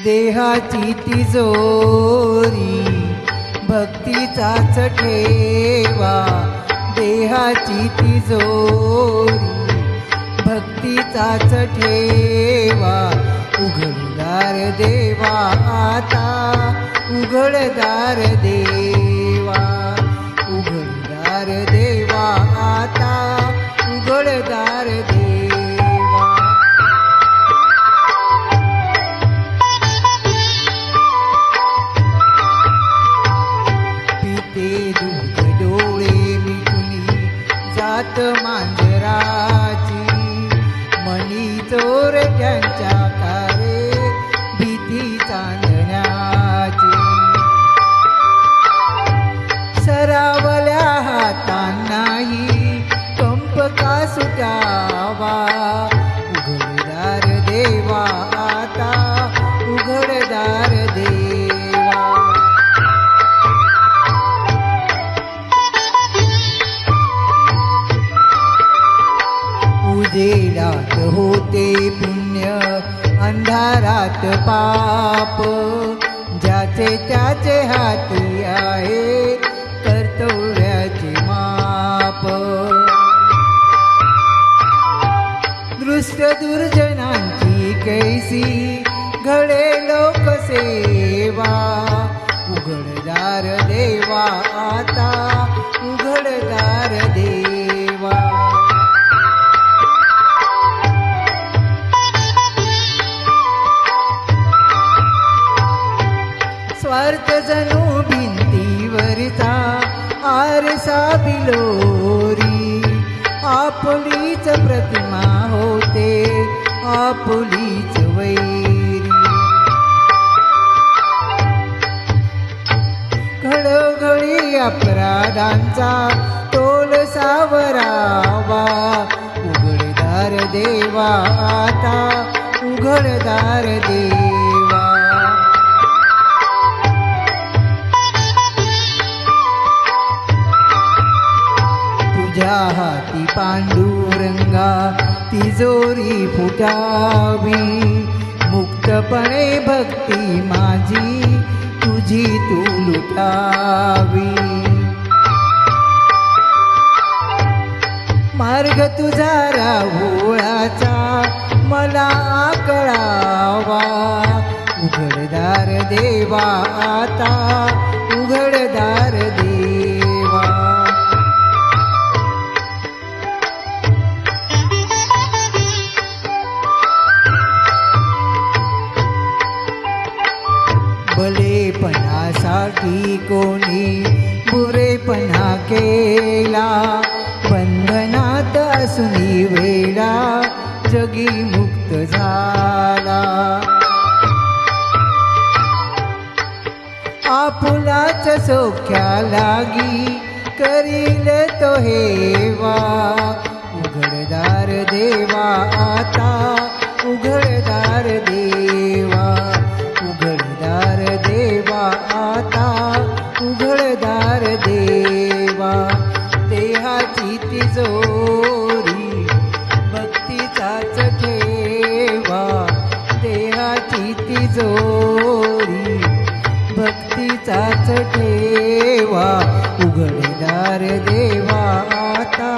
देहाची तिजोरी भक्तीचाच ठेवा, देहाची तिजोरी भक्तीचाच ठेवा. उघडदार देवा आता, उघडदार देवा, उघडदार देवा आता, उघडदार देवा. पिते दूध डोळे मिटुनी जात मांजराची, मनी चोरट्यांच्या कारे भीती चांदण्याची. सरावल्या हातांनाही कंप का सुटावा, उघडदार देवा आता, उघडदार देवा. उजेडात होते पुण्य, अंधारात पाप, ज्याचे त्याचे हाती आहे कर्तव्याचे माप. दृष्ट दुर्जनांची कैसी घडे लोकसेवा, उघडदार देवा आता, उघडदार देवा. स्वार्थ जणू भिंतीवरचा आरसा बिलोरी, आपुलीच प्रतिमा होते आपुलीच वैरी. घडोघडी अपराधांचा तोल सावरावा, उघडदार देवा आता, उघडदार देवा. तुझ्या हाती पांडुरंगा तिजोरी फुटावी, मुक्तपणे भक्ती माझी तुझी तू लुटावी. मार्ग तुझा राहुळाचा मला कळावा, उघडदार देवा आता, उघडदार देवा. भलेपणासाठी कोणी बुरेपणा केला, बंधनात असुनी वेळा जगी मुक्त झाला. आपुलाच सौख्या लागी करील तो हेवा, उघडदार देवा आता, उघडदार देवा, उघडदार देवा आता, उघडदार देवा. देहाची तिजोरी भक्तीचाच ठेवा, देहाची तिजोरी भक्तीचाच ठेवा, उघडदार देवा आता,